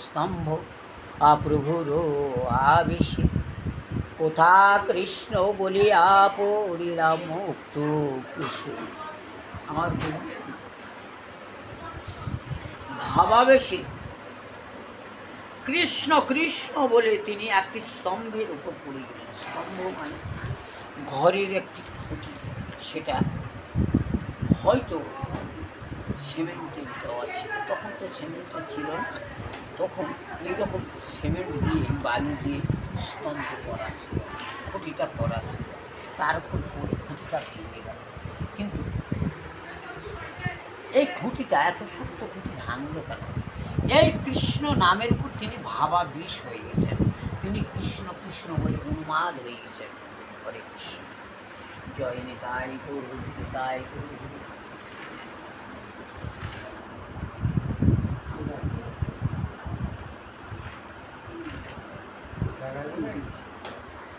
স্তম্ভ প্রভুর আবেশে কোথা কৃষ্ণ বলিয়া পড়িলা মুক্ত কিসে। আমার ভাবাবেশে কৃষ্ণ কৃষ্ণ বলে তিনি একটি স্তম্ভের উপর পড়ে গেলেন। স্তম্ভ মানে ঘরের একটি খুঁটি, সেটা হয়তো সিমেন্টের দেওয়া ছিল, তখন তো সিমেন্টটা ছিল না, তখন এইরকম সিমেন্ট দিয়ে বালু দিয়ে স্তম্ভ করা ছিল, খুঁটিটা করা ছিল, তার উপর পড়ে খুঁটিটা ভেঙে গেল। কিন্তু এই খুঁটিটা এত শক্ত খুঁটি ভাঙলো কেন? এই কৃষ্ণ নামের উপর তিনি ভাবাবিষ হয়ে গেছেন, তিনি কৃষ্ণ কৃষ্ণ বলে উন্মাদ হয়ে গেছেন। হরে কৃষ্ণ, জয় নিতাই গৌর নিতাই গৌর।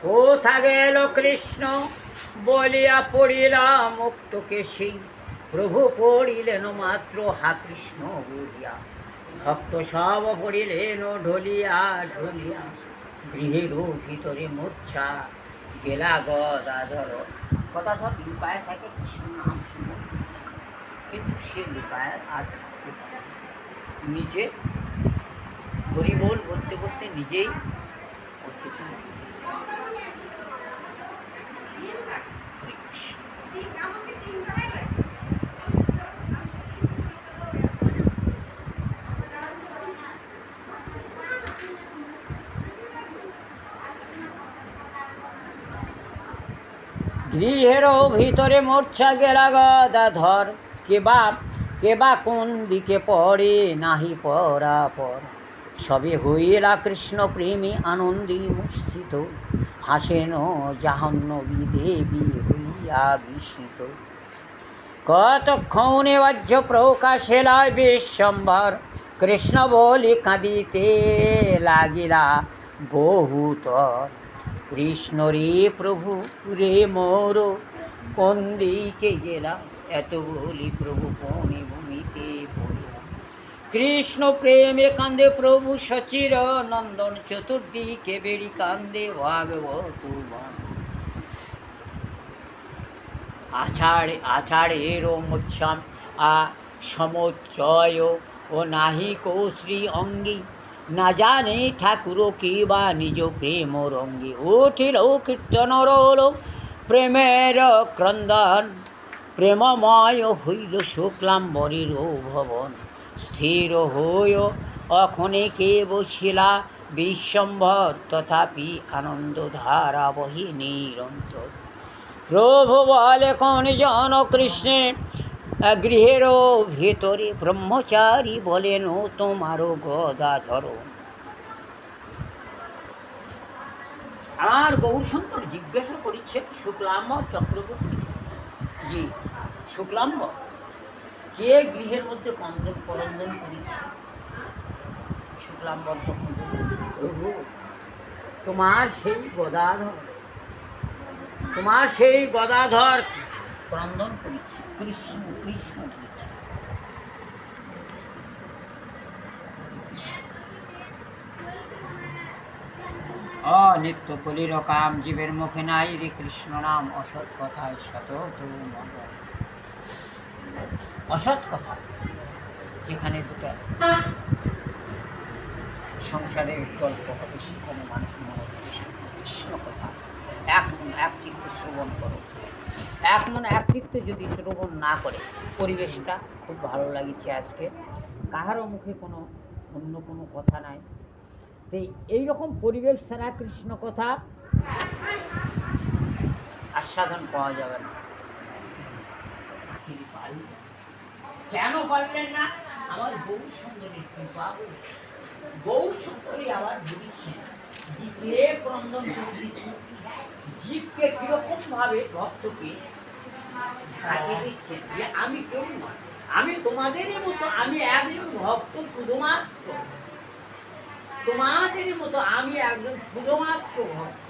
কোথা গেল কৃষ্ণ বলিয়া পড়িলা মুক্ত কেশী, প্রভু পড়িলেন মাত্র হা কৃষ্ণ বলিয়া, ভক্ত সব পড়িলেন ঢলিয়া ঢলিয়া, গৃহের ভিতরে মূর্ছা গেলা গদাধর। গদাধর লুকায় থাকে কৃষ্ণ নাম শুনে, কিন্তু সে লুকায় আর থাকতে পারে, নিজে হরিবোল বলতে বলতে নিজেই গৃহের ভিতরে মূর্ছা গেলা গদাধর, কেবা কোন দিকে পড়ে নাহি পরাপর, সবে হইলা কৃষ্ণ প্রেমী আনন্দী মুস্থিত, হাসেন জাহ্নবী দেবী হইয়া বিস্মিত। কতক্ষণে বাহ্য প্রকাশেলা বিশ্বম্ভর, কৃষ্ণ বলি কাঁদিতে লাগিলা বহুতর। কৃষ্ণ রে প্রভু রে মোর কোন দিকে গেলা, এত বলি প্রভু কোনে ভূমিতে পড়িলাম। কৃষ্ণ প্রেমে কান্দে প্রভু সচির নন্দন, চতুর্দিকে বেড়ি কান্দে ভাগবত বান। আছাড়ের মুচ্ছাম সমুচ্চয় ও নাহি কৌশ্রী অঙ্গী, না জানে ঠাকুর কি বা নিজ প্রেম রঙ্গী। উঠিল কীর্তন রোল প্রেমের ক্রন্দন, প্রেমময় হইল শুক্লাম্বরের ভবন। স্থির হইয় অখনে কে বসিলা বিশ্বম্ভর, তথাপি আনন্দ ধারা বহি নিরন্তর। প্রভু বলে কোন জন কৃষ্ণে গৃহের ভেতরে, ব্রহ্মচারী বলেন তোমারও গদাধর। আর গৌরশঙ্কর জিজ্ঞাসা করেছেন শুক্লাম্বর চক্রবর্তী, জি শুক্লাম্বর, কে গৃহের মধ্যে করন্দন করেছে? শুক্লাম্বর তখন প্রভু তোমার সেই গদাধর ক্রন্দন করেছে, কৃষ্ণ কৃষ্ণ করেছে। অনিত্য কলির কাম জীবের মুখে নাই রে কৃষ্ণ নাম, অসৎ কথায় শত অসৎ কথা, যেখানে দুটা সংসারের গল্প হবে সেখানে মানুষ মনে কৃষ্ণ কথা এক মন এক চিত্তে শ্রবণ করো। এক মনে এক চিত্তে যদি শ্রবণ না করে, পরিবেশটা খুব ভালো লাগছে আজকে, কাহারও মুখে কোনো অন্য কোনো কথা নাই, তো এইরকম পরিবেশ ছাড়া কৃষ্ণ কথা আস্বাদন পাওয়া যাবে না। কেন পারলেন না? আমার গৌর সুন্দরী কৃপা, গৌর সুন্দরী আবার বলেছেন জীবকে ক্রন্দন করেছেন, জীবকে কিরকম ভাবে ভক্তকে ঝাঁকে দিচ্ছেন যে আমি কেউ নয়, আমি তোমাদেরই মতো, আমি একজন ভক্ত, শুধুমাত্র তোমাদেরই মতো আমি একজন শুধুমাত্র ভক্ত।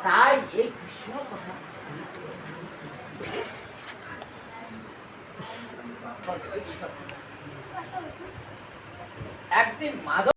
তাই এই কৃষ্ণ কথা একদিন মাধব